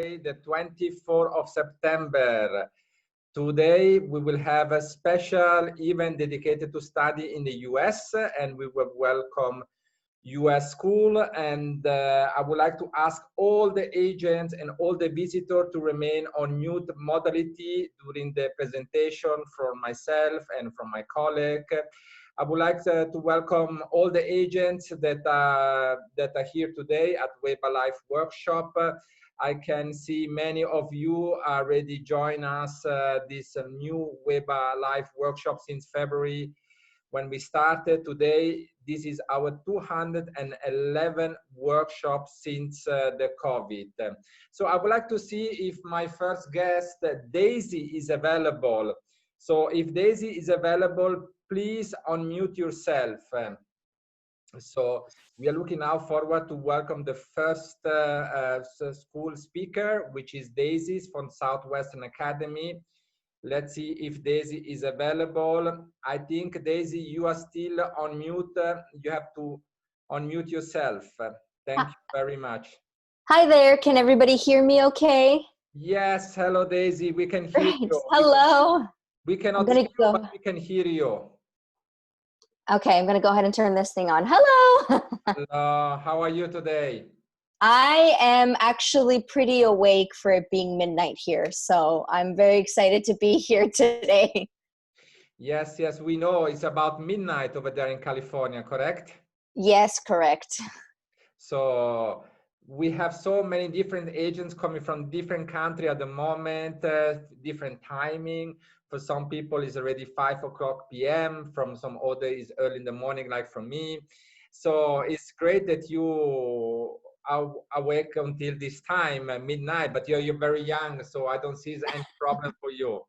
the 24th of September. Today, we will have a special event dedicated to study in the US, and we will welcome US school. And I would like to ask all the agents and all the visitors to remain on mute modality during the presentation from myself and from my colleague. I would like to welcome all the agents that are here today at Weba Life Workshop. I can see many of you already join us this new Weba Life Workshop since February when we started. Today, this is our 211 workshops since the COVID. So I would like to see if my first guest, Daisy, is available. So if Daisy is available, please unmute yourself. So we are looking now forward to welcome the first school speaker, which is Daisy from Southwestern Academy. Let's see if Daisy is available. I think, Daisy, you are still on mute. You have to unmute yourself. Thank you very much. Hi there. Can everybody hear me okay? Yes. Hello, Daisy. We can hear you. Hello. We cannot see you, but we can hear you. Okay, I'm going to go ahead and turn this thing on. Hello. Hello. How are you today? I am actually pretty awake for it being midnight here, so I'm very excited to be here today. Yes, yes, we know it's about midnight over there in California, correct? Yes, correct. So we have so many different agents coming from different countries at the moment, different timing. For some people, it's already 5 o'clock p.m. From some other, it's early in the morning, like for me. So it's great that you are awake until this time, midnight, but you're very young, so I don't see any problem for you.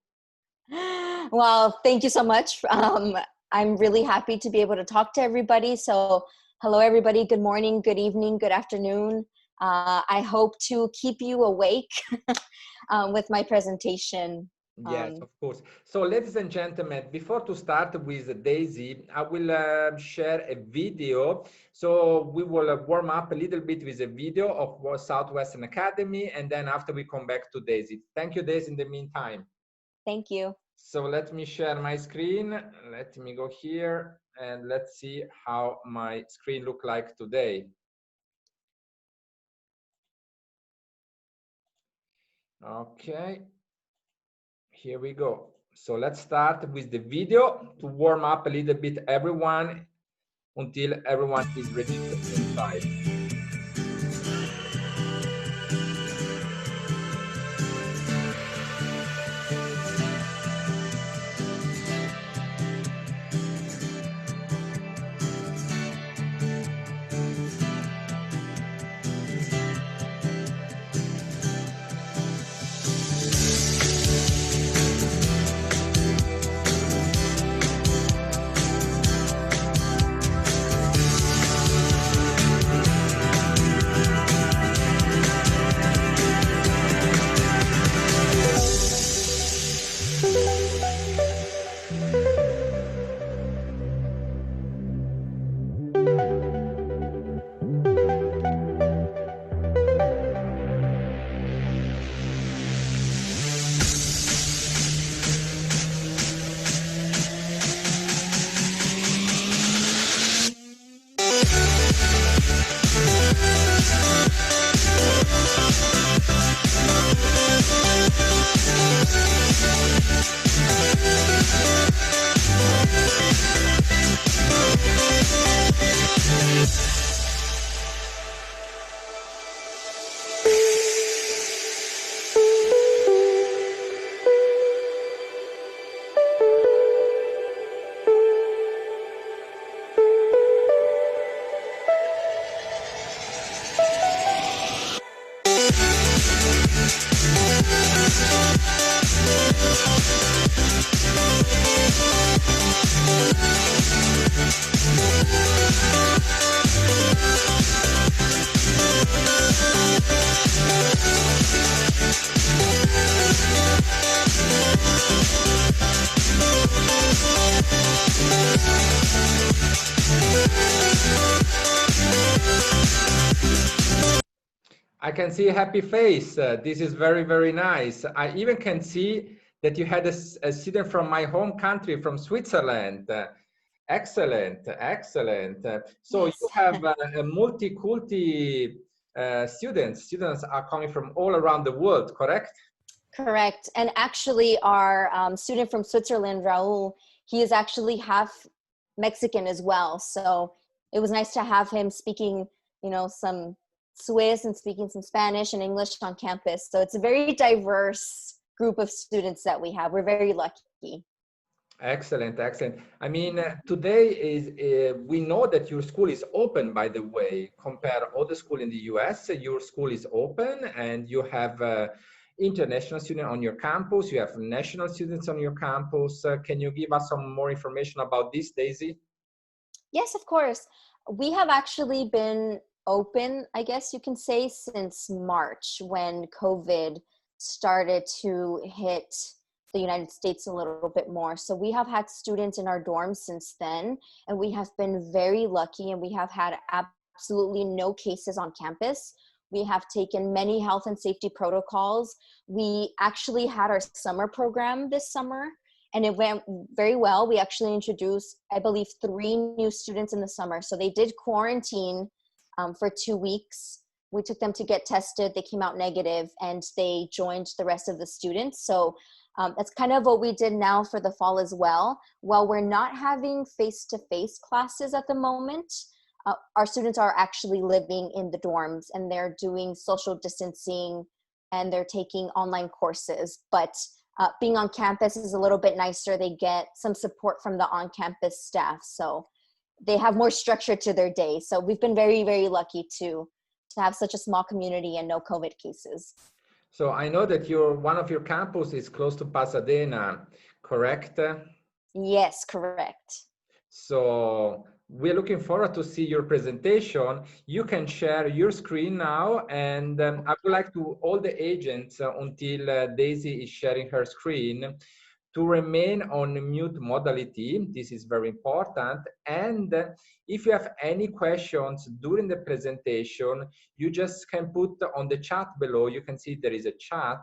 Well, thank you so much. I'm really happy to be able to talk to everybody. So hello, everybody. Good morning, good evening, good afternoon. I hope to keep you awake with my presentation. Yes, of course. So ladies and gentlemen, before to start with Daisy, I will share a video. So we will warm up a little bit with a video of Southwestern Academy, and then after we come back to Daisy. Thank you, Daisy, in the meantime. Thank you. So let me share my screen. Let me go here and let's see how my screen look like today. Okay. Here we go. So let's start with the video to warm up a little bit everyone until everyone is ready to inside. I I can see a happy face. This is very, very nice. I even can see that you had a student from my home country, from Switzerland. Excellent, excellent. So Yes. you have a multi-culti students. Students are coming from all around the world, correct? Correct. And actually, our student from Switzerland, Raul, he is actually half Mexican as well. So it was nice to have him speaking, you know, some Swiss and speaking some Spanish and English on campus. So it's a very diverse group of students that we have. We're very lucky. Excellent, excellent. I mean, today is we know that your school is open. By the way, compare other school in the U.S. Your school is open, and you have international students on your campus. You have national students on your campus. Can you give us some more information about this, Daisy? Yes, of course. We have actually been open, I guess you can say, since March when COVID started to hit the United States a little bit more. So we have had students in our dorms since then, and we have been very lucky, and we have had absolutely no cases on campus. We have taken many health and safety protocols. We actually had our summer program this summer, and it went very well. We actually introduced, I believe, 3 new students in the summer. So they did quarantine for 2 weeks. We took them to get tested. They came out negative, and they joined the rest of the students. So that's kind of what we did now for the fall as well. While we're not having face-to-face classes at the moment, our students are actually living in the dorms, and they're doing social distancing, and they're taking online courses. But being on campus is a little bit nicer. They get some support from the on-campus staff, so they have more structure to their day. So we've been very, very lucky to have such a small community and no COVID cases. So I know that one of your campus is close to Pasadena, correct? Yes, correct. So we're looking forward to see your presentation. You can share your screen now, and I would like to all the agents until Daisy is sharing her screen to remain on mute modality. This is very important. And if you have any questions during the presentation, you just can put on the chat below. You can see there is a chat.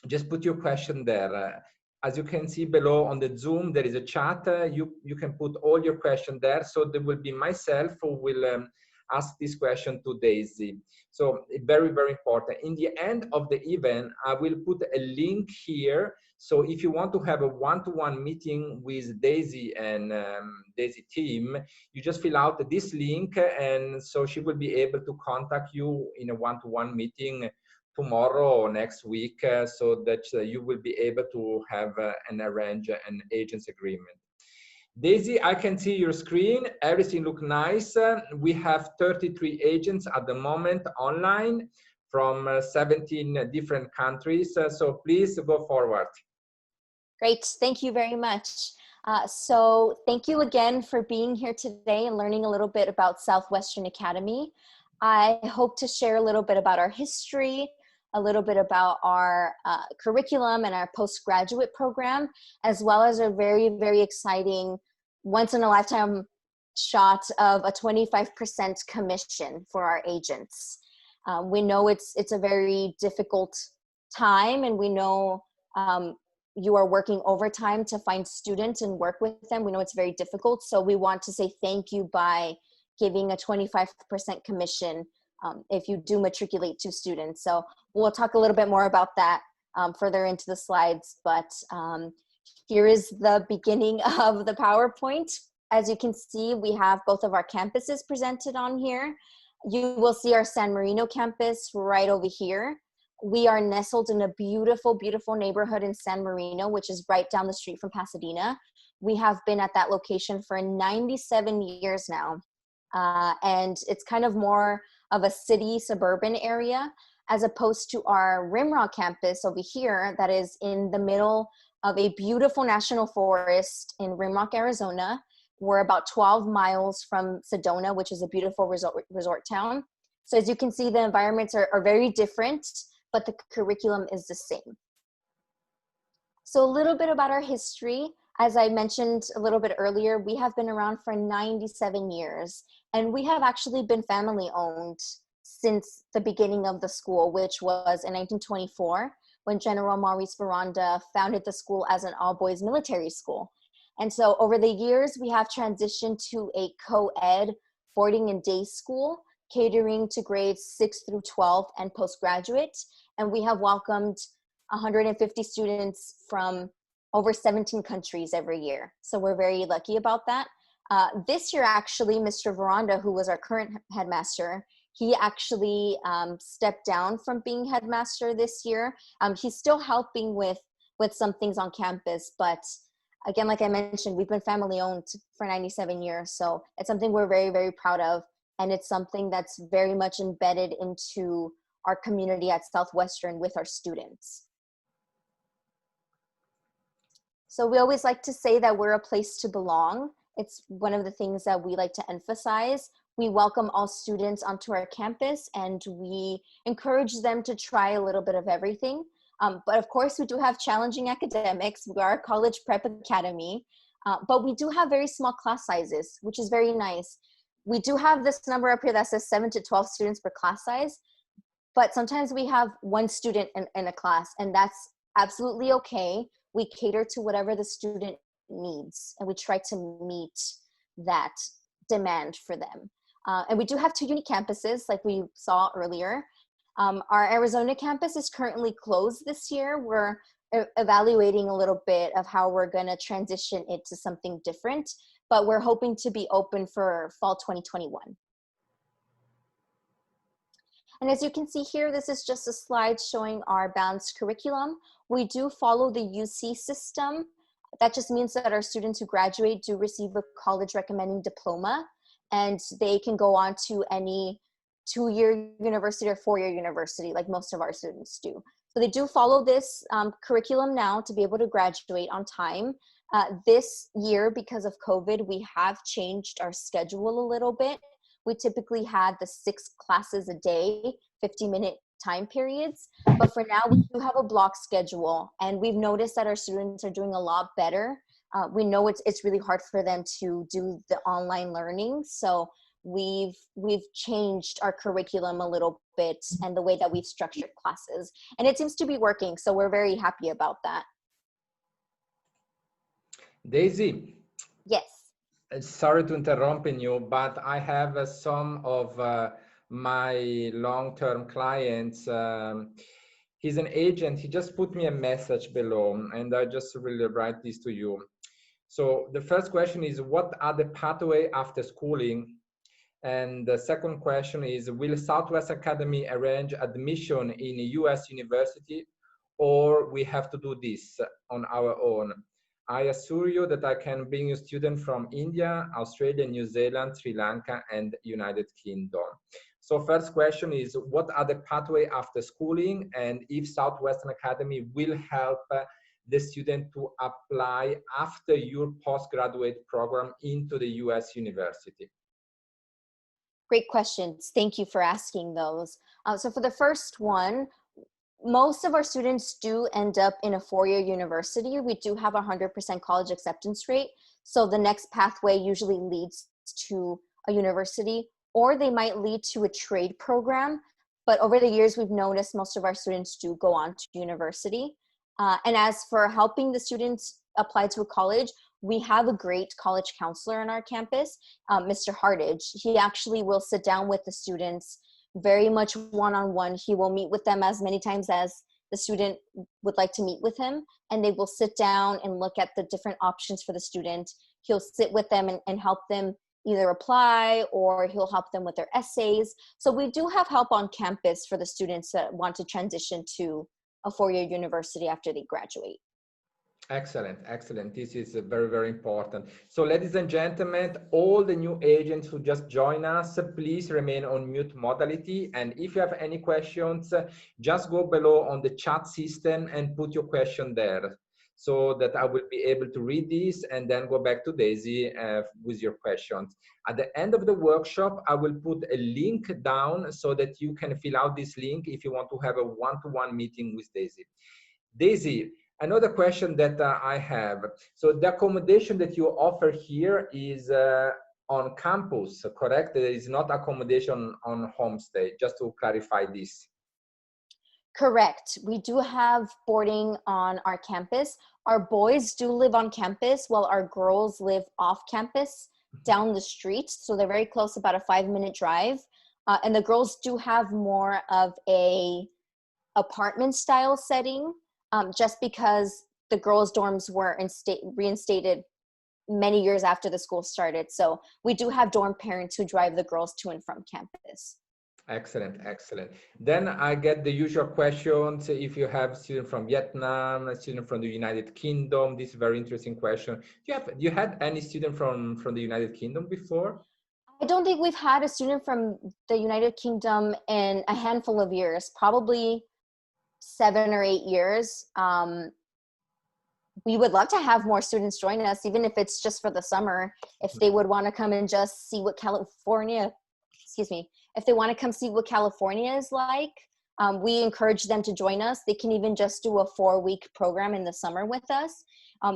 Just put your question there. As you can see below on the Zoom, there is a chat. You can put all your questions there. So there will be myself who will ask this question to Daisy. So very, very important. In the end of the event, I will put a link here. So if you want to have a one-to-one meeting with Daisy and Daisy team, you just fill out this link, and so she will be able to contact you in a one-to-one meeting tomorrow or next week, so that you will be able to have and arrange an agent's agreement. Daisy, I can see your screen. Everything looks nice. We have 33 agents at the moment online from 17 different countries. So please go forward. Great. Thank you very much. So thank you again for being here today and learning a little bit about Southwestern Academy. I hope to share a little bit about our history, a little bit about our curriculum and our postgraduate program, as well as a very, very exciting once-in-a-lifetime shot of a 25% commission for our agents. We know it's a very difficult time, and we know you are working overtime to find students and work with them. We know it's very difficult, so we want to say thank you by giving a 25% commission if you do matriculate 2 students. So we'll talk a little bit more about that further into the slides, but here is the beginning of the PowerPoint. As you can see, we have both of our campuses presented on here. You will see our San Marino campus right over here. We are nestled in a beautiful, beautiful neighborhood in San Marino, which is right down the street from Pasadena. We have been at that location for 97 years now. And it's kind of more of a city suburban area, as opposed to our Rimrock campus over here that is in the middle of a beautiful national forest in Rimrock, Arizona. We're about 12 miles from Sedona, which is a beautiful resort town. So as you can see, the environments are very different, but the curriculum is the same. So a little bit about our history. As I mentioned a little bit earlier, we have been around for 97 years, and we have actually been family owned since the beginning of the school, which was in 1924, when General Maurice Veranda founded the school as an all-boys military school. And so over the years, we have transitioned to a co-ed boarding and day school, catering to grades 6 through 12 and postgraduate. And we have welcomed 150 students from over 17 countries every year. So we're very lucky about that. This year, actually, Mr. Veranda, who was our current headmaster, he actually stepped down from being headmaster this year. He's still helping with some things on campus, but again, like I mentioned, we've been family owned for 97 years. So it's something we're very, very proud of. And it's something that's very much embedded into our community at Southwestern with our students. So we always like to say that we're a place to belong. It's one of the things that we like to emphasize. We welcome all students onto our campus and we encourage them to try a little bit of everything. But of course, we do have challenging academics. We are a college prep academy, but we do have very small class sizes, which is very nice. We do have this number up here that says 7 to 12 students per class size, but sometimes we have one student in a class, and that's absolutely okay. We cater to whatever the student needs, and we try to meet that demand for them. And we do have 2 unique campuses, like we saw earlier. Our Arizona campus is currently closed this year. We're evaluating a little bit of how we're going to transition it to something different, but we're hoping to be open for fall 2021. And as you can see here, this is just a slide showing our balanced curriculum. We do follow the UC system. That just means that our students who graduate do receive a college recommending diploma, and they can go on to any 2-year university or 4-year university like most of our students do. So they do follow this curriculum now to be able to graduate on time. This year, because of COVID, we have changed our schedule a little bit. We typically had the 6 classes a day, 50-minute time periods, but for now we do have a block schedule, and we've noticed that our students are doing a lot better. We know it's really hard for them to do the online learning, so we've changed our curriculum a little bit and the way that we've structured classes, and it seems to be working, so we're very happy about that. Daisy. Yes. Sorry to interrupt you, but I have some of my long-term clients. He's an agent. He just put me a message below, and I just really write this to you. So the first question is, what are the pathway after schooling? And the second question is, will Southwest Academy arrange admission in a US university, or we have to do this on our own? I assure you that I can bring you students from India, Australia, New Zealand, Sri Lanka, and United Kingdom. So first question is, what are the pathway after schooling, and if Southwestern Academy will help the student to apply after your postgraduate program into the US university? Great questions. Thank you for asking those. So for the first one, most of our students do end up in a 4-year university. We do have a 100% college acceptance rate. So the next pathway usually leads to a university, or they might lead to a trade program. But over the years, we've noticed most of our students do go on to university. And as for helping the students apply to a college, we have a great college counselor on our campus, Mr. Hardage. He actually will sit down with the students very much one-on-one. He will meet with them as many times as the student would like to meet with him, and they will sit down and look at the different options for the student. He'll sit with them and help them either apply, or he'll help them with their essays. So we do have help on campus for the students that want to transition to a 4-year university after they graduate. Excellent, excellent. This is very, very important. So ladies and gentlemen, all the new agents who just joined us, please remain on mute modality. And if you have any questions, just go below on the chat system and put your question there, so that I will be able to read this and then go back to Daisy with your questions. At the end of the workshop, I will put a link down so that you can fill out this link if you want to have a one-to-one meeting with Daisy. Daisy, another question that I have. So the accommodation that you offer here is on campus, correct? There is not accommodation on homestay, just to clarify this. Correct. We do have boarding on our campus. Our boys do live on campus while our girls live off campus down the street. So they're very close, about a 5-minute drive. And the girls do have more of a apartment style setting, just because the girls' dorms were reinstated many years after the school started. So we do have dorm parents who drive the girls to and from campus. Excellent, excellent. Then I get the usual questions. If you have students from Vietnam, a student from the United Kingdom, this is a very interesting question. You had any student from the United Kingdom before? I don't think we've had a student from the United Kingdom in a handful of years, probably 7 or 8 years. We would love to have more students join us, even if it's just for the summer, if they would want to come and just see what if they want to come see what California is like, we encourage them to join us. They can even just do a 4-week program in the summer with us.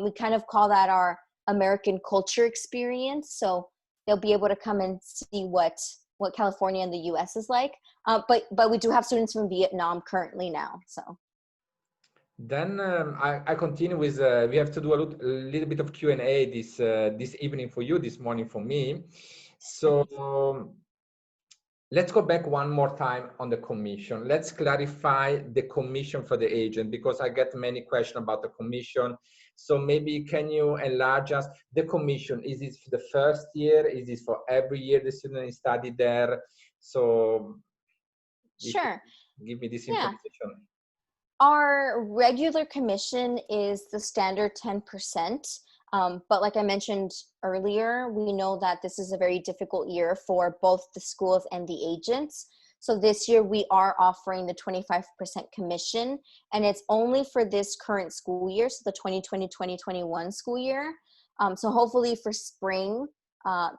We kind of call that our American culture experience. So they'll be able to come and see what California and the US is like. But we do have students from Vietnam currently now, so. Then I continue with, we have to do a little bit of Q&A this evening for you, this morning for me. So let's go back one more time on the commission. Let's clarify the commission for the agent, because I get many questions about the commission. So maybe can you enlarge us? The commission, is it for the first year? Is it for every year the student is studied there? So sure, give me this information. Our regular commission is the standard 10%. But like I mentioned earlier, we know that this is a very difficult year for both the schools and the agents. So this year we are offering the 25% commission, and it's only for this current school year, so the 2020-2021 school year. So hopefully for spring,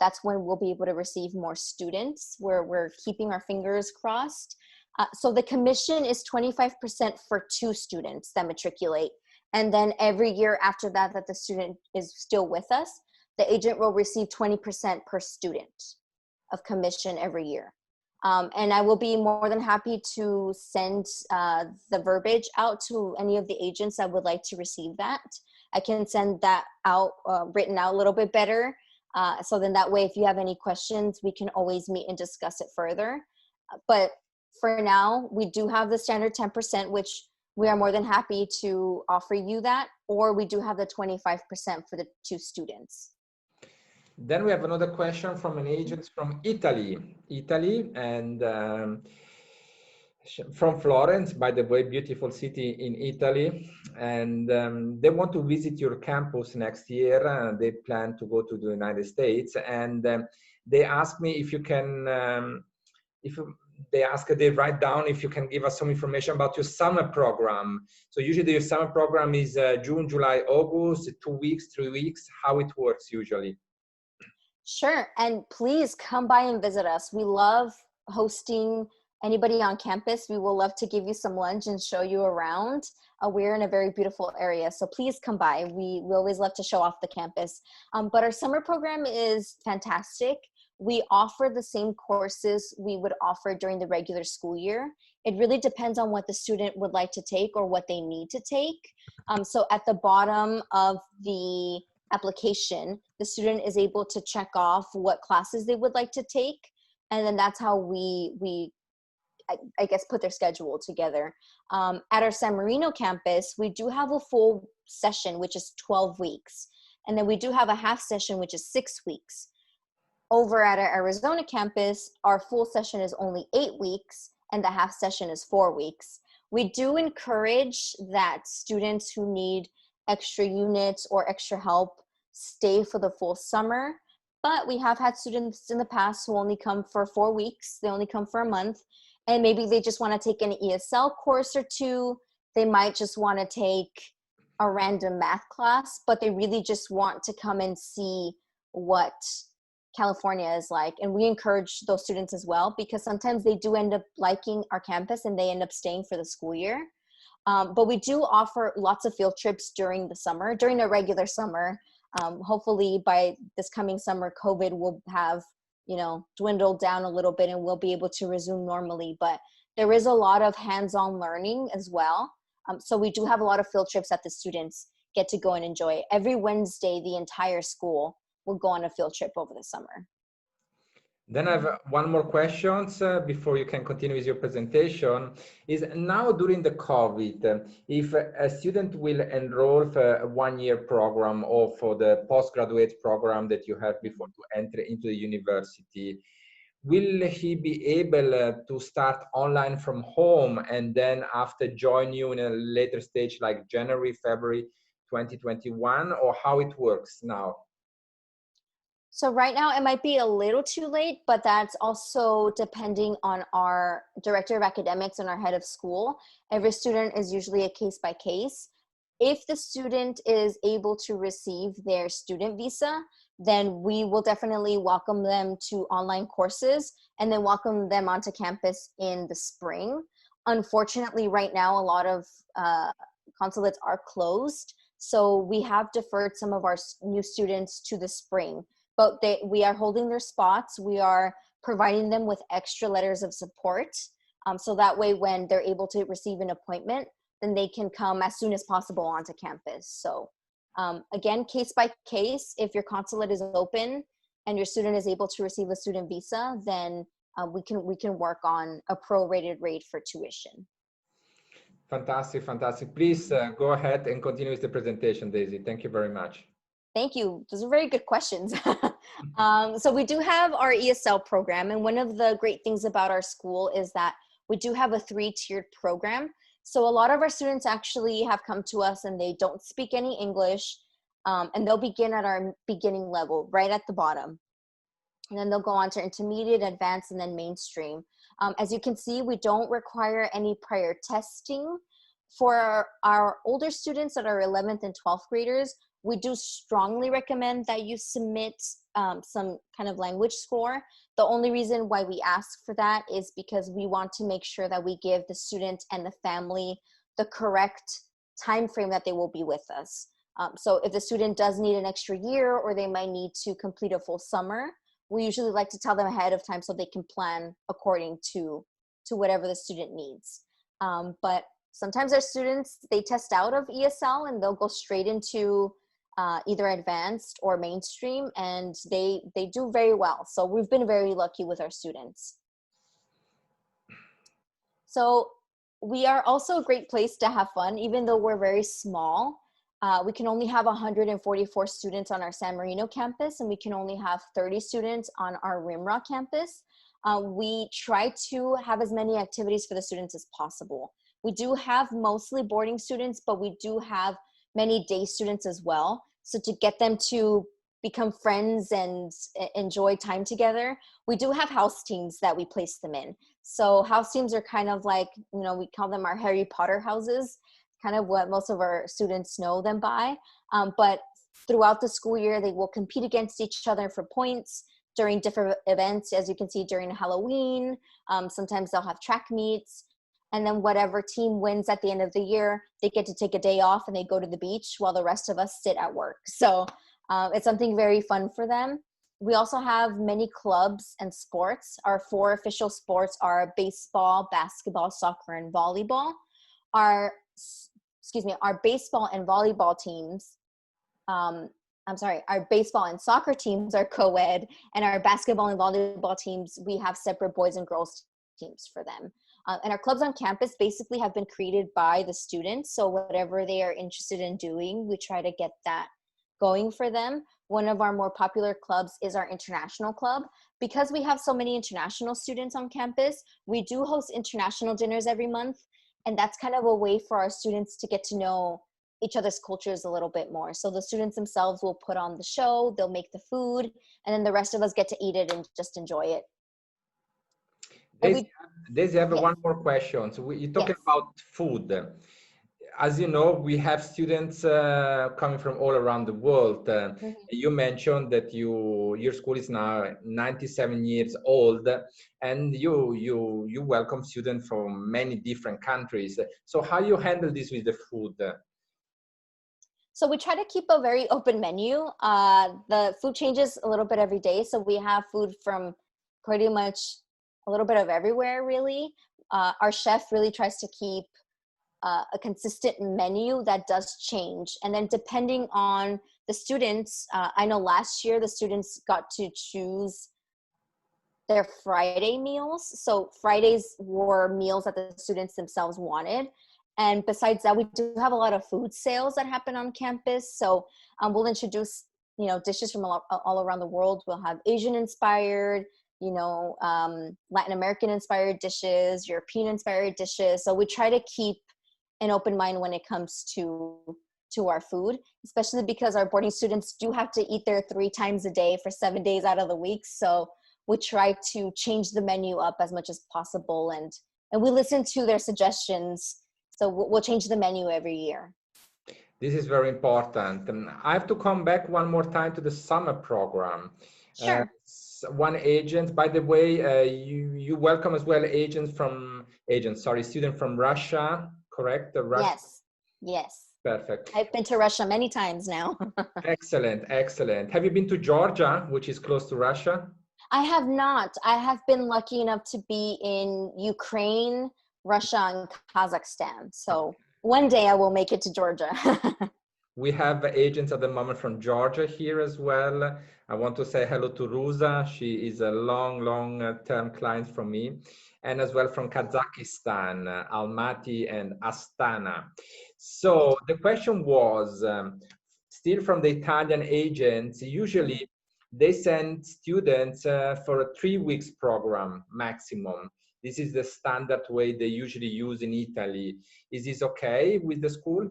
that's when we'll be able to receive more students. We're keeping our fingers crossed. So the commission is 25% for 2 students that matriculate. And then every year after that the student is still with us, the agent will receive 20% per student of commission every year. And I will be more than happy to send the verbiage out to any of the agents that would like to receive that. I can send that out, written out a little bit better. So then that way, if you have any questions, we can always meet and discuss it further. But for now, we do have the standard 10%, which we are more than happy to offer you that, or we do have the 25% for the 2 students. Then we have another question from an agent from Italy, and from Florence, by the way, beautiful city in Italy. And they want to visit your campus next year. They plan to go to the United States. And they asked me if you can, they write down if you can give us some information about your summer program. So usually your summer program is June, July, August, 2 weeks, 3 weeks, how it works usually. Sure, and please come by and visit us. We love hosting anybody on campus. We will love to give you some lunch and show you around. We're in a very beautiful area, so please come by. We always love to show off the campus. But our summer program is fantastic. We offer the same courses we would offer during the regular school year. It really depends on what the student would like to take or what they need to take. So at the bottom of the application, the student is able to check off what classes they would like to take. And then that's how we I guess, put their schedule together. At our San Marino campus, we do have a full session, which is 12 weeks. And then we do have a half session, which is 6 weeks. Over at our Arizona campus, our full session is only 8 weeks, and the half session is 4 weeks. We do encourage that students who need extra units or extra help stay for the full summer. But we have had students in the past who only come for 4 weeks. They only come for a month. And maybe they just want to take an ESL course or 2. They might just want to take a random math class, but they really just want to come and see what California is like. And we encourage those students as well, because sometimes they do end up liking our campus and they end up staying for the school year. But we do offer lots of field trips during the summer, during the regular summer. Hopefully by this coming summer, COVID will have, dwindled down a little bit and we'll be able to resume normally. But there is a lot of hands-on learning as well. So we do have a lot of field trips that the students get to go and enjoy. Every Wednesday, the entire school will go on a field trip over the summer. Then I have one more question before you can continue with your presentation. Is now during the COVID, if a student will enroll for a one-year program or for the postgraduate program that you have before to enter into the university, will he be able to start online from home and then after join you in a later stage like January, February 2021, or how it works now? So right now it might be a little too late, but that's also depending on our director of academics and our head of school. Every student is usually a case by case. If the student is able to receive their student visa, then we will definitely welcome them to online courses and then welcome them onto campus in the spring. Unfortunately, right now, a lot of consulates are closed. So we have deferred some of our new students to the spring. But we are holding their spots. We are providing them with extra letters of support. So that way when they're able to receive an appointment, then they can come as soon as possible onto campus. So again, case by case, if your consulate is open and your student is able to receive a student visa, then we can work on a prorated rate for tuition. Fantastic, fantastic. Please go ahead and continue with the presentation, Daisy. Thank you very much. Thank you. Those are very good questions. So we do have our ESL program. And one of the great things about our school is that we do have a 3-tiered program. So a lot of our students actually have come to us and they don't speak any English. And they'll begin at our beginning level, right at the bottom. And then they'll go on to intermediate, advanced, and then mainstream. As you can see, we don't require any prior testing. For our older students that are 11th and 12th graders, we do strongly recommend that you submit some kind of language score. The only reason why we ask for that is because we want to make sure that we give the student and the family the correct time frame that they will be with us. So if the student does need an extra year or they might need to complete a full summer, we usually like to tell them ahead of time so they can plan according to whatever the student needs. But sometimes our students, they test out of ESL and they'll go straight into either advanced or mainstream, and they do very well. So we've been very lucky with our students. So we are also a great place to have fun, even though we're very small. We can only have 144 students on our San Marino campus, and we can only have 30 students on our Rimrock campus. We try to have as many activities for the students as possible. We do have mostly boarding students, but we do have many day students as well. So to get them to become friends and enjoy time together, we do have house teams that we place them in. So house teams are kind of like, we call them our Harry Potter houses, kind of what most of our students know them by. But throughout the school year, they will compete against each other for points during different events. As you can see, during Halloween, sometimes they'll have track meets. And then whatever team wins at the end of the year, they get to take a day off and they go to the beach while the rest of us sit at work. So it's something very fun for them. We also have many clubs and sports. Our 4 official sports are baseball, basketball, soccer, and volleyball. Our baseball and volleyball teams, our baseball and soccer teams are co-ed, and our basketball and volleyball teams, we have separate boys and girls teams for them. And our clubs on campus basically have been created by the students. So whatever they are interested in doing, we try to get that going for them. One of our more popular clubs is our international club. Because we have so many international students on campus, we do host international dinners every month. And that's kind of a way for our students to get to know each other's cultures a little bit more. So the students themselves will put on the show, they'll make the food, and then the rest of us get to eat it and just enjoy it. Daisy, I have one more question. So you're talking about food. As you know, we have students coming from all around the world. You mentioned that your school is now 97 years old, and you welcome students from many different countries. So how you handle this with the food? So we try to keep a very open menu. The food changes a little bit every day. So we have food from pretty much a little bit of everywhere, really. Our chef really tries to keep a consistent menu that does change. And then depending on the students, I know last year the students got to choose their Friday meals. So Fridays were meals that the students themselves wanted. And besides that, we do have a lot of food sales that happen on campus. So we'll introduce, dishes from all around the world. We'll have Asian inspired, Latin American inspired dishes, European inspired dishes. So we try to keep an open mind when it comes to our food, especially because our boarding students do have to eat there 3 times a day for 7 days out of the week. So we try to change the menu up as much as possible, and we listen to their suggestions. So we'll change the menu every year. This is very important. I have to come back one more time to the summer program. Sure. One agent, by the way, you welcome as well student from Russia, correct? Yes. Perfect. I've been to Russia many times now. Excellent. Have you been to Georgia, which is close to Russia? I have not. I have been lucky enough to be in Ukraine, Russia, and Kazakhstan. So one day I will make it to Georgia. We have agents at the moment from Georgia here as well. I want to say hello to Ruza. She is a long-term client from me. And as well from Kazakhstan, Almaty and Astana. So the question was, still from the Italian agents, usually they send students for a 3 weeks program maximum. This is the standard way they usually use in Italy. Is this okay with the school?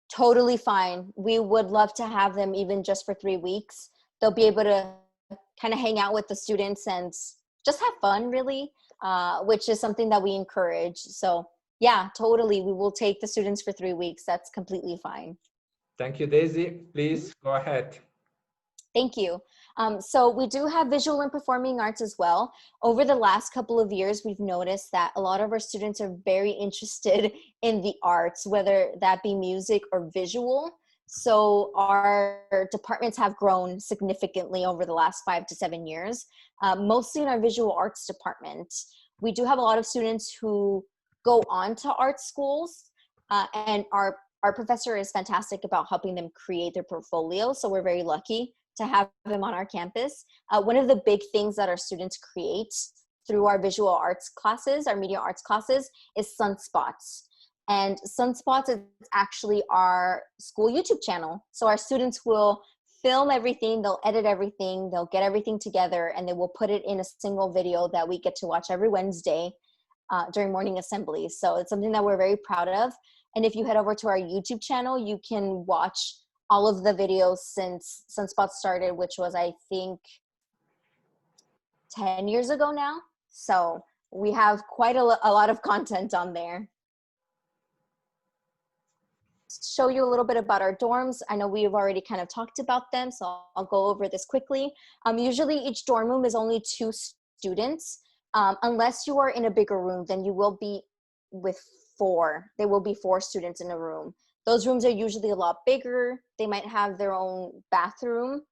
Totally fine. We would love to have them even just for 3 weeks. They'll be able to kind of hang out with the students and just have fun, really, which is something that we encourage. So yeah, totally. We will take the students for 3 weeks. That's completely fine. Thank you, Daisy. Please go ahead. Thank you. So we do have visual and performing arts as well. Over the last couple of years, we've noticed that a lot of our students are very interested in the arts, whether that be music or visual. So our departments have grown significantly over the last 5 to 7 years, mostly in our visual arts department. We do have a lot of students who go on to art schools, and our professor is fantastic about helping them create their portfolio. So we're very lucky to have them on our campus. One of the big things that our students create through our visual arts classes, our media arts classes, is Sunspots. And Sunspots is actually our school YouTube channel. So our students will film everything, they'll edit everything, they'll get everything together, and they will put it in a single video that we get to watch every Wednesday during morning assembly. So it's something that we're very proud of. And if you head over to our YouTube channel, you can watch all of the videos since Sunspots started, which was, I think, 10 years ago now. So we have quite a lot of content on there. Show you a little bit about our dorms. I know we've already kind of talked about them, so I'll go over this quickly. Usually each dorm room is only 2 students. Unless you are in a bigger room, then you will be with 4. There will be 4 students in a room. Those rooms are usually a lot bigger. They might have their own bathroom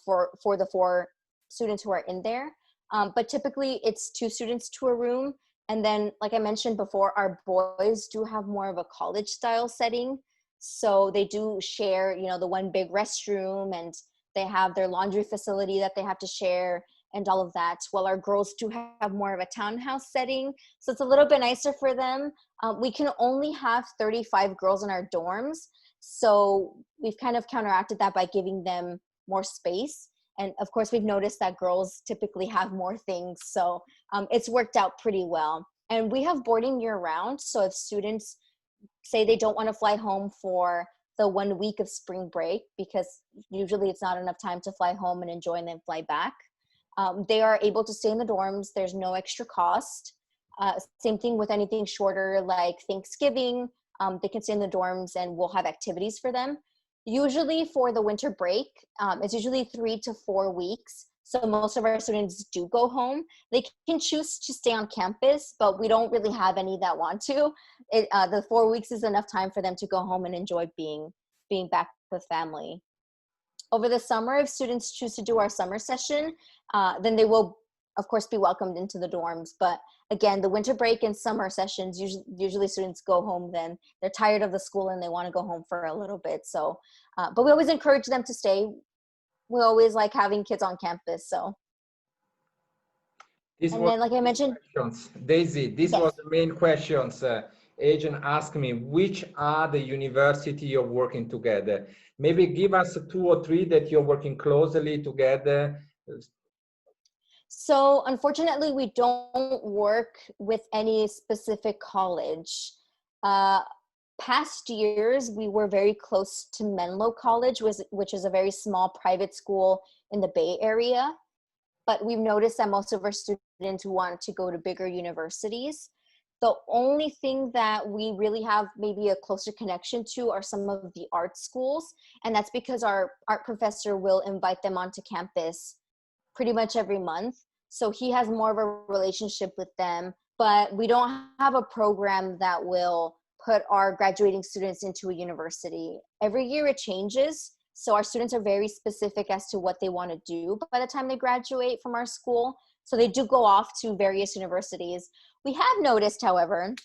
for the 4 students who are in there. But typically it's 2 students to a room. And then, like I mentioned before, our boys do have more of a college style setting. So they do share, the one big restroom, and they have their laundry facility that they have to share and all of that. While our girls do have more of a townhouse setting. So it's a little bit nicer for them. We can only have 35 girls in our dorms. So we've kind of counteracted that by giving them more space. And of course, we've noticed that girls typically have more things. So it's worked out pretty well. And we have boarding year round. So if students say they don't want to fly home for the 1 week of spring break, because usually it's not enough time to fly home and enjoy and then fly back, they are able to stay in the dorms. There's no extra cost. Same thing with anything shorter like Thanksgiving. They can stay in the dorms and we'll have activities for them. Usually for the winter break, it's usually 3 to 4 weeks. So most of our students do go home. They can choose to stay on campus, but we don't really have any that want to. The 4 weeks is enough time for them to go home and enjoy being being back with family. Over the summer, if students choose to do our summer session, then they will, of course, be welcomed into the dorms. But again, the winter break and summer sessions, usually students go home then. They're tired of the school and they want to go home for a little bit. So, but we always encourage them to stay. We always like having kids on campus. So, This and was then, like I mentioned, questions. Daisy, this yes. was the main questions. Agent asked me, which are the university you're working together? Maybe give us 2 or 3 that you're working closely together. So unfortunately, we don't work with any specific college. Past years, we were very close to Menlo College, which is a very small private school in the Bay Area. But we've noticed that most of our students want to go to bigger universities. The only thing that we really have maybe a closer connection to are some of the art schools. And that's because our art professor will invite them onto campus pretty much every month. So he has more of a relationship with them, but we don't have a program that will put our graduating students into a university. Every year it changes. So our students are very specific as to what they want to do by the time they graduate from our school. So they do go off to various universities. We have noticed, however,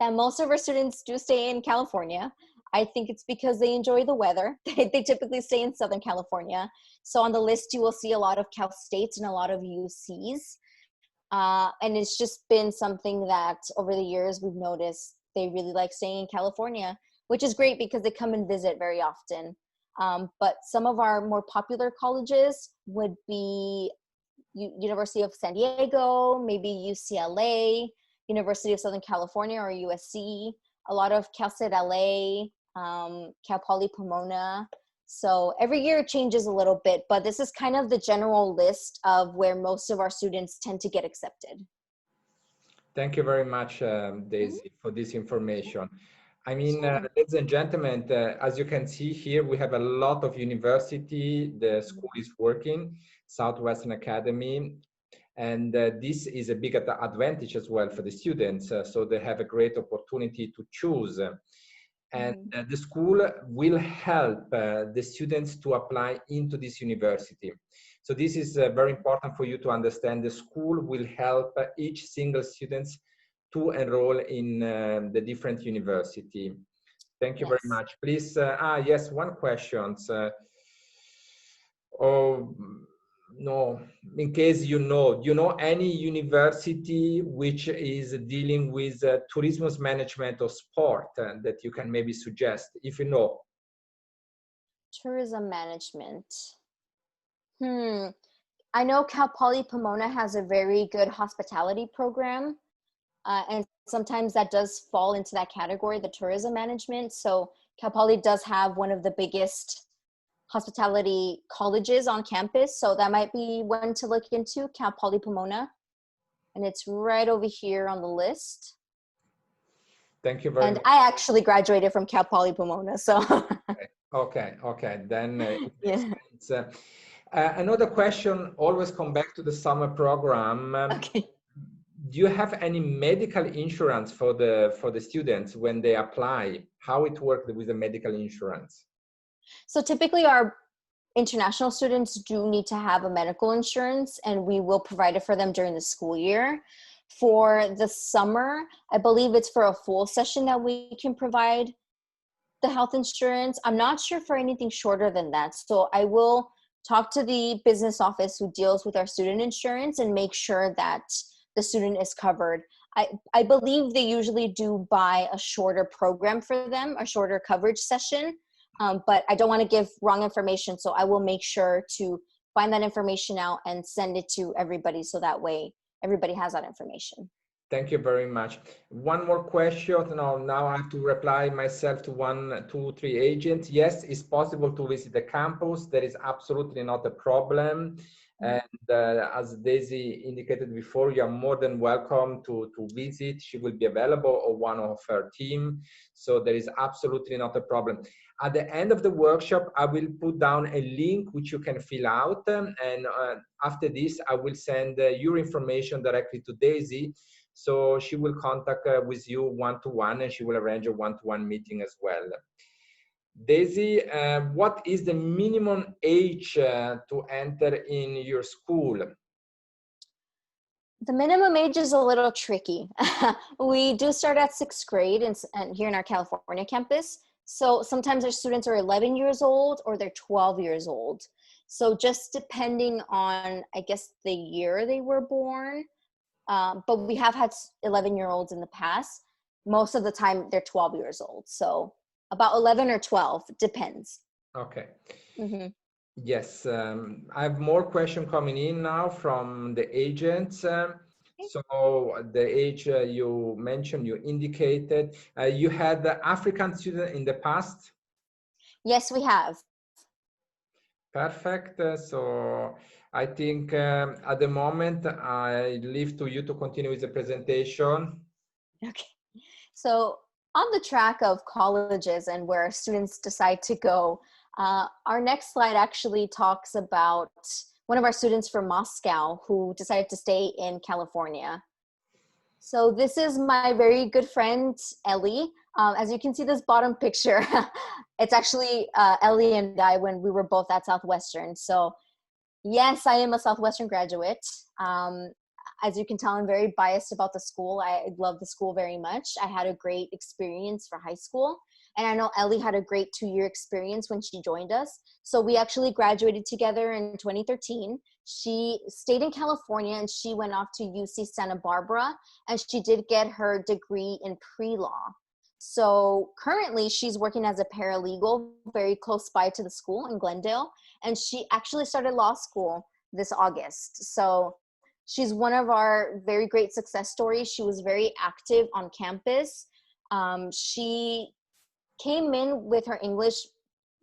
that most of our students do stay in California. I think it's because they enjoy the weather. They typically stay in Southern California. So on the list, you will see a lot of Cal States and a lot of UCs. And it's just been something that over the years we've noticed they really like staying in California, which is great because they come and visit very often. But some of our more popular colleges would be University of San Diego, maybe UCLA, University of Southern California or USC, a lot of Cal State LA, Cal Poly Pomona. So every year it changes a little bit, but this is kind of the general list of where most of our students tend to get accepted. Thank you very much, Daisy, for this information. I mean, Sure. ladies and gentlemen, as you can see here, we have a lot of university. The school is working, Southwestern Academy, and this is a big advantage as well for the students. So they have a great opportunity to choose. And the school will help the students to apply into this university. So this is very important for you to understand. The school will help each single student to enroll in the different university. Thank you very much. Please, yes, one question. No, in case you know any university which is dealing with tourism management or sport that you can maybe suggest, if you know. Tourism management. I know Cal Poly Pomona has a very good hospitality program. And sometimes that does fall into that category, the tourism management. So Cal Poly does have one of the biggest hospitality colleges on campus. So that might be one to look into, Cal Poly Pomona. And it's right over here on the list. Thank you very much. And I actually graduated from Cal Poly Pomona, so. Okay. Then it makes Yeah. sense. Another question, always come back to the summer program. Okay. Do you have any medical insurance for the students when they apply? How it works with the medical insurance? So typically our international students do need to have a medical insurance, and we will provide it for them during the school year. For the summer, I believe it's for a full session that we can provide the health insurance. I'm not sure for anything shorter than that. So I will talk to the business office who deals with our student insurance and make sure that the student is covered. I believe they usually do buy a shorter program for them, a shorter coverage session. But I don't want to give wrong information. So I will make sure to find that information out and send it to everybody. So that way everybody has that information. Thank you very much. One more question. Now I have to reply myself to 1, 2, 3 agents. Yes, it's possible to visit the campus. That is absolutely not a problem. And as Daisy indicated before, you are more than welcome to visit. She will be available, or one of her team. So there is absolutely not a problem. At the end of the workshop, I will put down a link which you can fill out. And after this, I will send your information directly to Daisy. So she will contact with you one-to-one, and she will arrange a one-to-one meeting as well. Daisy, what is the minimum age to enter in your school? The minimum age is a little tricky. We do start at sixth grade and here in our California campus. So sometimes our students are 11 years old or they're 12 years old. So just depending on, I guess, the year they were born. But we have had 11-year-olds in the past. Most of the time they're 12 years old. So about 11 or 12, depends. Okay. Mm-hmm. Yes, I have more questions coming in now from the agents. So the age you mentioned, you indicated, you had the African student in the past? Yes, we have. Perfect. So I think at the moment, I leave to you to continue with the presentation. Okay. So on the track of colleges and where students decide to go, our next slide actually talks about one of our students from Moscow who decided to stay in California. So this is my very good friend, Ellie. As you can see this bottom picture, it's actually Ellie and I when we were both at Southwestern. So yes, I am a Southwestern graduate. As you can tell, I'm very biased about the school. I love the school very much. I had a great experience for high school. And I know Ellie had a great 2-year experience when she joined us. So we actually graduated together in 2013. She stayed in California and she went off to UC Santa Barbara and she did get her degree in pre-law. So currently she's working as a paralegal very close by to the school in Glendale. And she actually started law school this August. So she's one of our very great success stories. She was very active on campus. She came in with her English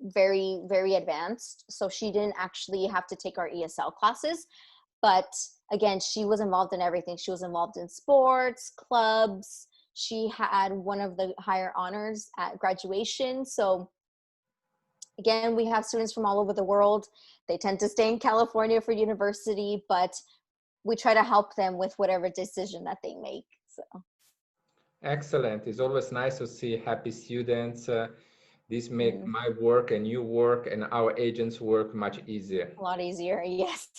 very, very advanced. So she didn't actually have to take our ESL classes. But again, she was involved in everything. She was involved in sports, clubs. She had one of the higher honors at graduation. So again, we have students from all over the world. They tend to stay in California for university, but we try to help them with whatever decision that they make. So. Excellent. It's always nice to see happy students. This make my work and your work and our agents' work much easier. A lot easier, yes.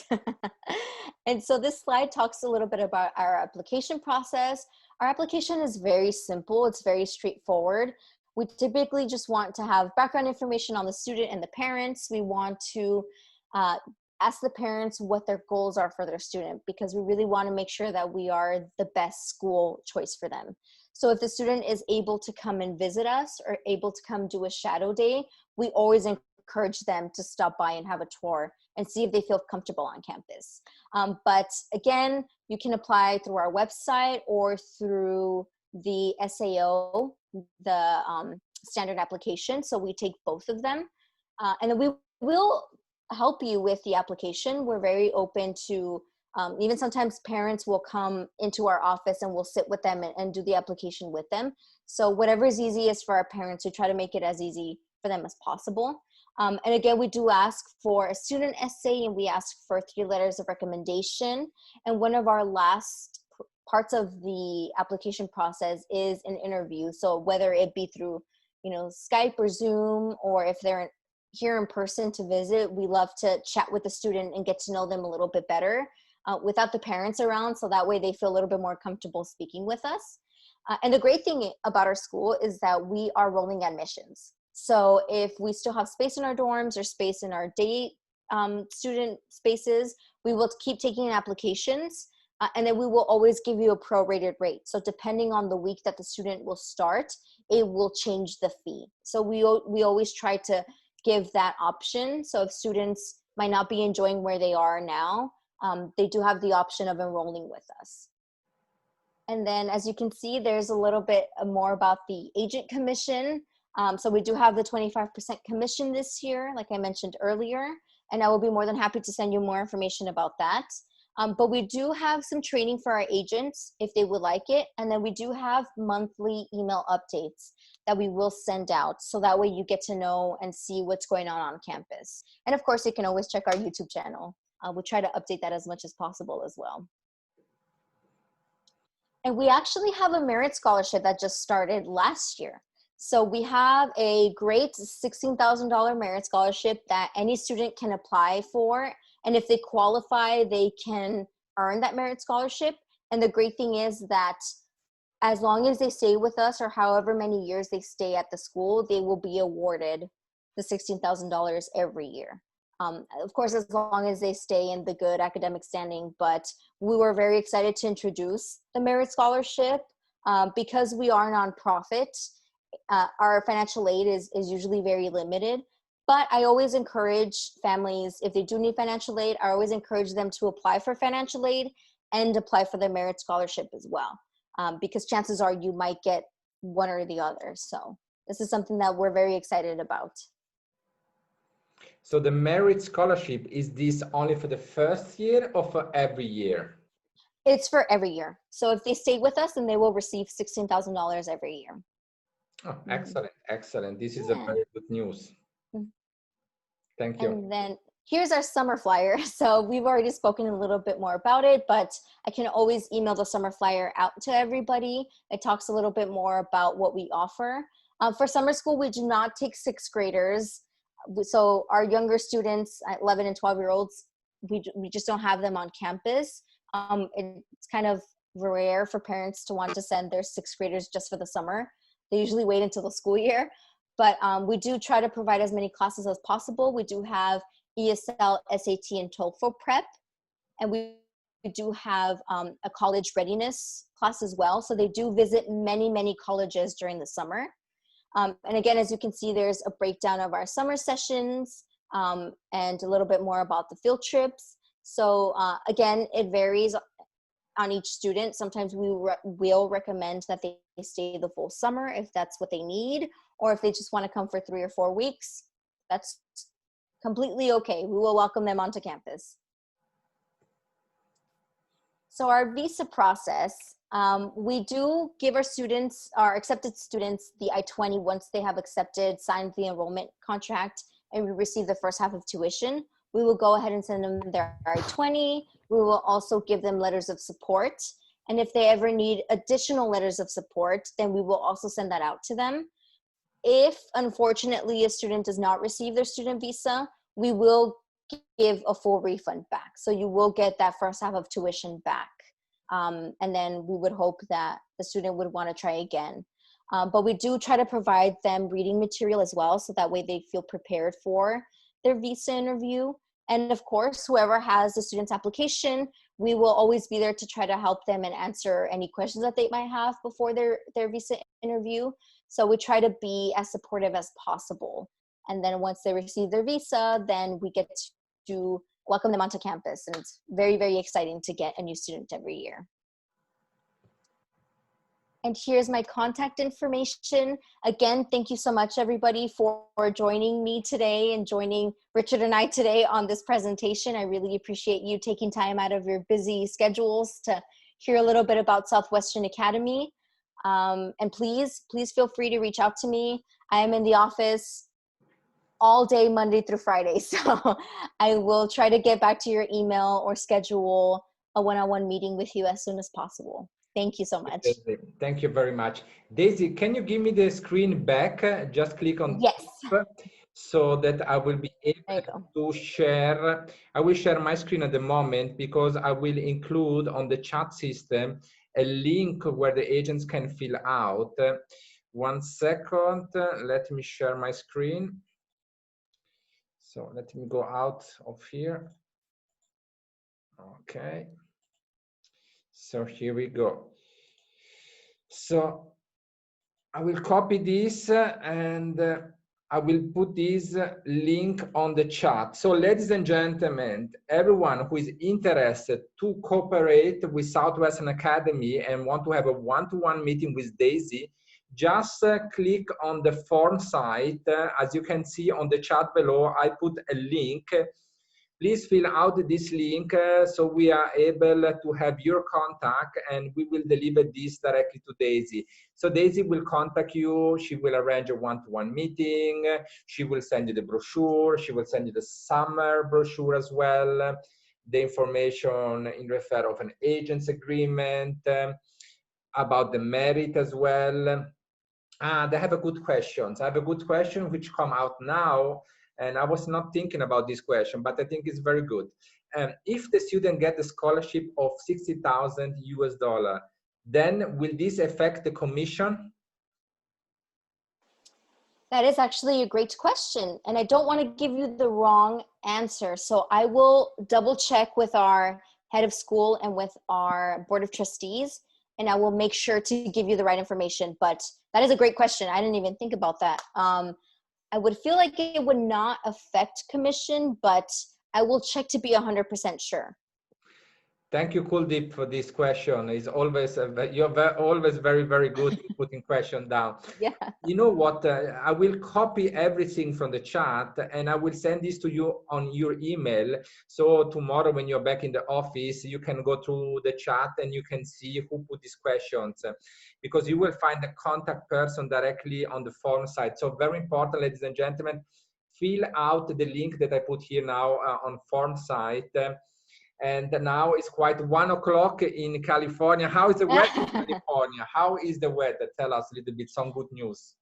And so this slide talks a little bit about our application process. Our application is very simple. It's very straightforward. We typically just want to have background information on the student and the parents. We want to ask the parents what their goals are for their student because we really want to make sure that we are the best school choice for them. So if the student is able to come and visit us or able to come do a shadow day, we always encourage them to stop by and have a tour and see if they feel comfortable on campus. But again, you can apply through our website or through the SAO, the standard application. So we take both of them. And then we will help you with the application. We're very open to even sometimes parents will come into our office and we'll sit with them and do the application with them. So whatever is easiest for our parents, we try to make it as easy for them as possible. And again, we do ask for a student essay and we ask for 3 letters of recommendation. And one of our last parts of the application process is an interview. So whether it be through, Skype or Zoom, or if they're here in person to visit, we love to chat with the student and get to know them a little bit better without the parents around. So that way they feel a little bit more comfortable speaking with us. And the great thing about our school is that we are rolling admissions. So if we still have space in our dorms or space in our day student spaces, we will keep taking applications and then we will always give you a prorated rate. So depending on the week that the student will start, it will change the fee. So we always try to give that option. So if students might not be enjoying where they are now, they do have the option of enrolling with us. And then as you can see, there's a little bit more about the agent commission. So we do have the 25% commission this year, like I mentioned earlier, and I will be more than happy to send you more information about that. But we do have some training for our agents if they would like it. And then we do have monthly email updates that we will send out. So that way you get to know and see what's going on campus. And of course, you can always check our YouTube channel. We try to update that as much as possible as well. And we actually have a merit scholarship that just started last year. So we have a great $16,000 merit scholarship that any student can apply for. And if they qualify, they can earn that merit scholarship. And the great thing is that as long as they stay with us or however many years they stay at the school, they will be awarded the $16,000 every year. Of course, as long as they stay in the good academic standing, but we were very excited to introduce the merit scholarship because we are a nonprofit. Our financial aid is usually very limited, but I always encourage families, if they do need financial aid, I always encourage them to apply for financial aid and apply for the merit scholarship as well, because chances are you might get one or the other. So this is something that we're very excited about. So the merit scholarship, is this only for the first year or for every year? It's for every year. So if they stay with us, then they will receive $16,000 every year. Oh, excellent, excellent. This is a Yeah. very good news. Thank you. And then here's our summer flyer. So we've already spoken a little bit more about it, but I can always email the summer flyer out to everybody. It talks a little bit more about what we offer. For summer school, we do not take sixth graders. So our younger students, 11 and 12-year-olds, we just don't have them on campus. It's kind of rare for parents to want to send their sixth graders just for the summer. They usually wait until the school year. But we do try to provide as many classes as possible. We do have ESL, SAT, and TOEFL prep. And we do have a college readiness class as well. So they do visit many, many colleges during the summer. And again, as you can see, there's a breakdown of our summer sessions and a little bit more about the field trips. So again, it varies on each student. Sometimes we will recommend that they stay the full summer if that's what they need, or if they just want to come for 3 or 4 weeks, that's completely okay. We will welcome them onto campus. So our visa process, we do give our students, our accepted students, the I-20 once they have signed the enrollment contract, and we receive the first half of tuition. We will go ahead and send them their I-20. We will also give them letters of support. And if they ever need additional letters of support, then we will also send that out to them. If, unfortunately, a student does not receive their student visa, we will give a full refund back. So you will get that first half of tuition back. And then we would hope that the student would want to try again. But we do try to provide them reading material as well, so that way they feel prepared for their visa interview. And of course, whoever has the student's application, we will always be there to try to help them and answer any questions that they might have before their visa interview. So we try to be as supportive as possible. And then once they receive their visa, then we get to welcome them onto campus. And it's very, very exciting to get a new student every year. And here's my contact information. Again, thank you so much, everybody, for joining me today and joining Richard and I today on this presentation. I really appreciate you taking time out of your busy schedules to hear a little bit about Southwestern Academy. And please feel free to reach out to me. I am in the office all day, Monday through Friday. So I will try to get back to your email or schedule a one-on-one meeting with you as soon as possible. Thank you so much. Thank you very much. Daisy, can you give me the screen back? Just click on yes, so that I will be able to share. I will share my screen at the moment, because I will include on the chat system a link where the agents can fill out. 1 second, let me share my screen. So let me go out of here. Okay. So here we go. So I will copy this and I will put this link on the chat. So ladies and gentlemen, everyone who is interested to cooperate with Southwestern Academy and want to have a one-to-one meeting with Daisy, just click on the form site. As you can see on the chat below, I put a link. Please fill out this link so we are able to have your contact, and we will deliver this directly to Daisy. So Daisy will contact you. She will arrange a one-to-one meeting. She will send you the brochure. She will send you the summer brochure as well, the information in refer of an agent's agreement, about the merit as well. They have a good questions. I have a good question which come out now, and I was not thinking about this question, but I think it's very good. If the student get the scholarship of 60,000 US dollar, then will this affect the commission? That is actually a great question. And I don't want to give you the wrong answer. So I will double check with our head of school and with our board of trustees, and I will make sure to give you the right information. But that is a great question. I didn't even think about that. I would feel like it would not affect commission, but I will check to be 100% sure. Thank you, Kuldeep, for this question. It's always you're always very, very good in putting question down. Yeah. You know what? I will copy everything from the chat and I will send this to you on your email. So tomorrow, when you're back in the office, you can go through the chat and you can see who put these questions, because you will find the contact person directly on the form site. So very important, ladies and gentlemen, fill out the link that I put here now on form site. And now it's quite 1 o'clock in California. How is the weather in California? How is the weather? Tell us a little bit, some good news.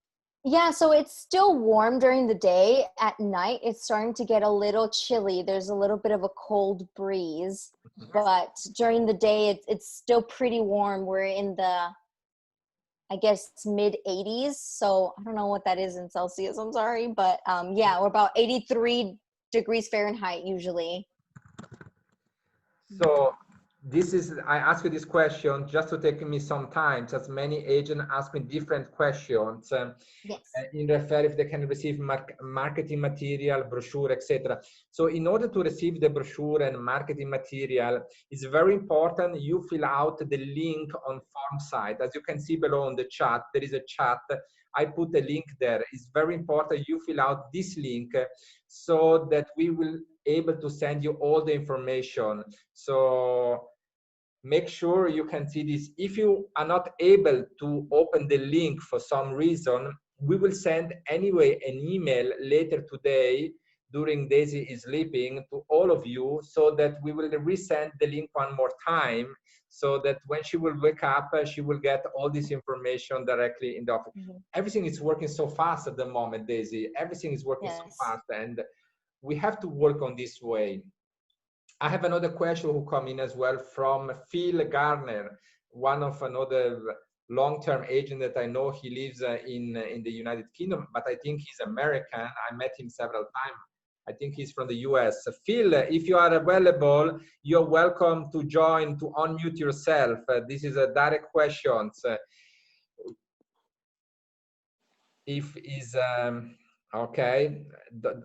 Yeah, so it's still warm during the day. At night, it's starting to get a little chilly. There's a little bit of a cold breeze, but during the day, it's still pretty warm. We're in the, I guess, mid 80s. So I don't know what that is in Celsius. I'm sorry, but yeah, we're about 83 degrees Fahrenheit usually. So this is, I ask you this question just to take me some time, as many agents ask me different questions Yes. in refer if they can receive marketing material, brochure, etc. So in order to receive the brochure and marketing material, it's very important you fill out the link on form site. As you can see below on the chat, there is a chat. I put a link there. It's very important you fill out this link so that we will able to send you all the information. So make sure you can see this. If you are not able to open the link for some reason, we will send anyway an email later today during Daisy is sleeping to all of you, so that we will resend the link one more time, so that when she will wake up, she will get all this information directly in the office. Everything is working so fast at the moment, Daisy. Everything is working so fast, and we have to work on this way. I have another question who come in as well from Phil Garner, one of another long-term agent that I know. He lives in the United Kingdom, but I think he's American. I met him several times. I think he's from the US. Phil, if you are available, you're welcome to join, to unmute yourself. This is a direct question. If is okay,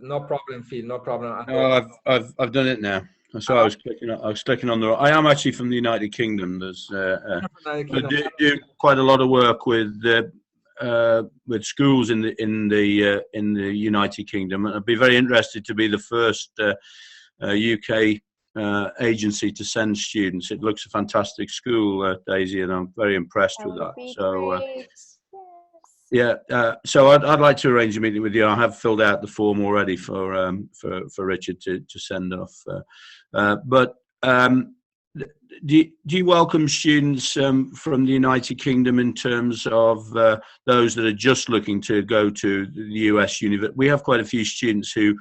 no problem, Phil. No problem. No, I've done it now. So I was clicking on the. I am actually from the United Kingdom. There's I do quite a lot of work with schools in the United Kingdom, and I'd be very interested to be the first UK agency to send students. It looks a fantastic school, Daisy, and I'm very impressed with that. So. Yeah, so I'd like to arrange a meeting with you. I have filled out the form already for Richard to send off. But do you welcome students from the United Kingdom in terms of those that are just looking to go to the US university? We have quite a few students who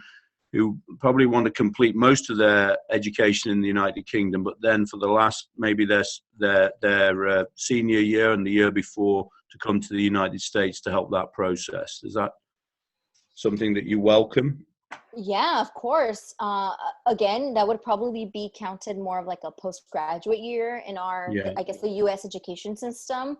probably want to complete most of their education in the United Kingdom, but then for the last, maybe their senior year and the year before, to come to the United States to help that process. Is that something that you welcome? Yeah, of course. Again, that would probably be counted more of like a postgraduate year in our, I guess, the US education system.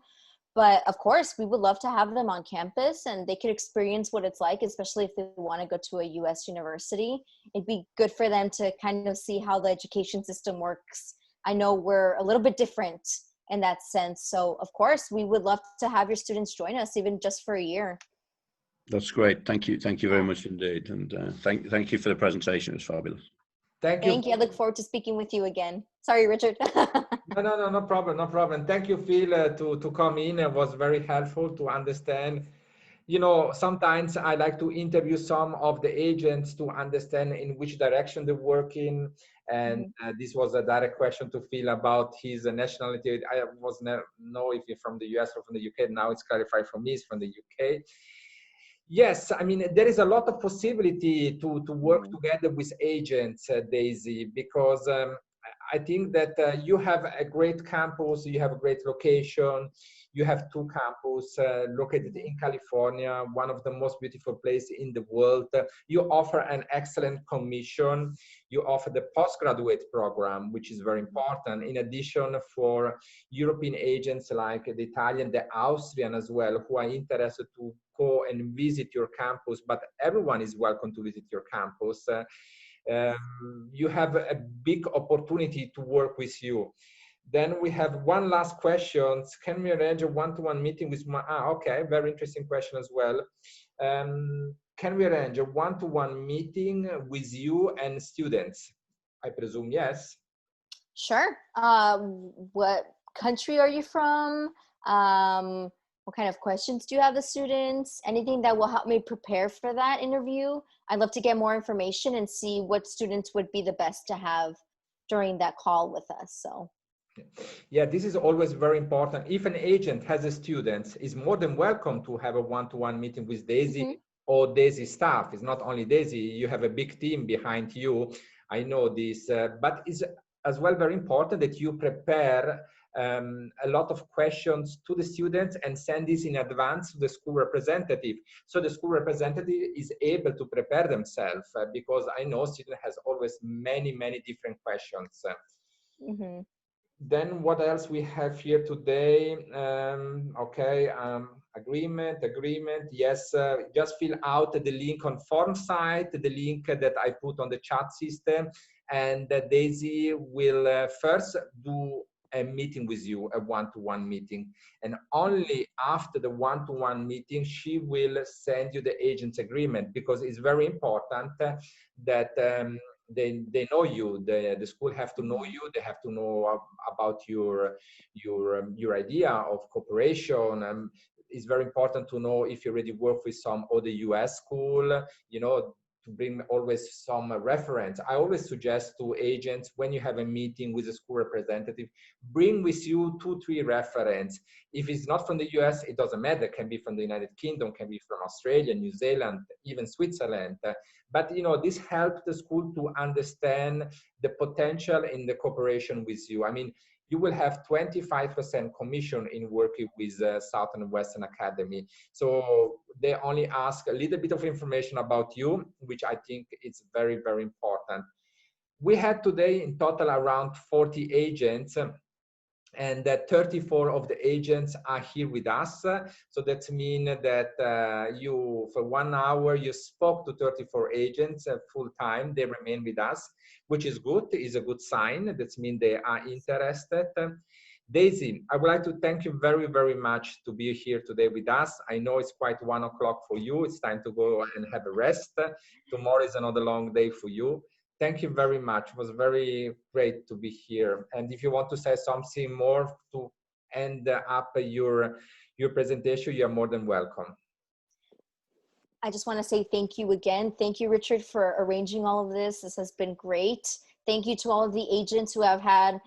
But of course, we would love to have them on campus and they could experience what it's like, especially if they want to go to a US university. It'd be good for them to kind of see how the education system works. I know we're a little bit different in that sense. So of course, we would love to have your students join us, even just for a year. That's great. Thank you. Thank you very much indeed. And thank you for the presentation. It was fabulous. Thank you. I look forward to speaking with you again. Sorry, Richard. No problem. No problem. Thank you, Phil, to come in. It was very helpful to understand you know, sometimes I like to interview some of the agents to understand in which direction they're working. And this was a direct question to Phil about his nationality. I was never know if you're from the US or from the UK. Now it's clarified for me, it's from the UK. Yes, I mean, there is a lot of possibility to work together with agents, Daisy, because I think that you have a great campus, you have a great location, you have two campuses located in California, one of the most beautiful places in the world. You offer an excellent commission. You offer the postgraduate program, which is very important. In addition, for European agents like the Italian, the Austrian as well, who are interested to go and visit your campus, but everyone is welcome to visit your campus. You have a big opportunity to work with you. Then we have one last question. Can we arrange a one-to-one meeting with okay, very interesting question as well. Can we arrange a one-to-one meeting with you and students? I presume yes. Sure. What country are you from? What kind of questions do you have the students? Anything that will help me prepare for that interview? I'd love to get more information and see what students would be the best to have during that call with us. So. Yeah, this is always very important. If an agent has a student, is more than welcome to have a one-to-one meeting with Daisy or Daisy staff. It's not only Daisy, you have a big team behind you. I know this, but it's as well very important that you prepare a lot of questions to the students and send this in advance to the school representative. So the school representative is able to prepare themselves because I know student has always many, many different questions. Then what else we have here today? Okay, agreement. Yes, just fill out the link on form site, the link that I put on the chat system, and Daisy will first do a meeting with you, a one-to-one meeting. And only after the one-to-one meeting, she will send you the agent's agreement, because it's very important that they know you. The school have to know you. They have to know about your idea of cooperation. It's very important to know if you already work with some other US school, you know, to bring always some reference. I always suggest to agents, when you have a meeting with a school representative, bring with you 2-3 reference. If it's not from the US, it doesn't matter. It can be from the United Kingdom, can be from Australia, New Zealand, even Switzerland. But you know, this helps the school to understand the potential in the cooperation with you. I mean, you will have 25% commission in working with Southwestern Academy. So they only ask a little bit of information about you, which I think is very, very important. We had today in total around 40 agents, and that 34 of the agents are here with us. So that means that you, for 1 hour, you spoke to 34 agents full time. They remain with us, which is good, is a good sign. That means they are interested. Daisy, I would like to thank you very, very much to be here today with us. I know it's quite 1 o'clock for you. It's time to go and have a rest. Tomorrow is another long day for you. Thank you very much. It was very great to be here. And if you want to say something more to end up your presentation, you're more than welcome. I just want to say thank you again. Thank you, Richard, for arranging all of this. This has been great. Thank you to all of the agents who have had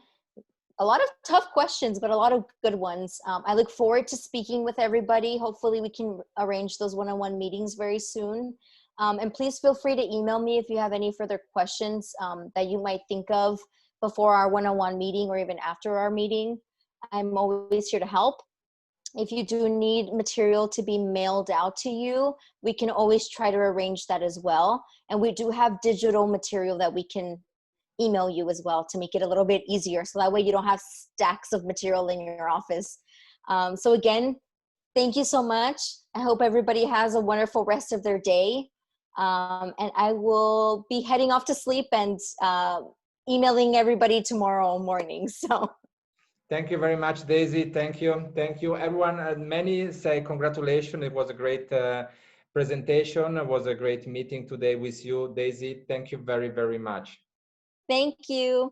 a lot of tough questions, but a lot of good ones. I look forward to speaking with everybody. Hopefully we can arrange those one-on-one meetings very soon. And please feel free to email me if you have any further questions that you might think of before our one-on-one meeting or even after our meeting. I'm always here to help. If you do need material to be mailed out to you, we can always try to arrange that as well. And we do have digital material that we can email you as well to make it a little bit easier. So that way you don't have stacks of material in your office. So again, thank you so much. I hope everybody has a wonderful rest of their day. And I will be heading off to sleep and emailing everybody tomorrow morning. So thank you very much, Daisy. Thank you. Thank you, everyone. Many say congratulations. It was a great presentation. It was a great meeting today with you, Daisy. Thank you very, very much. thank you.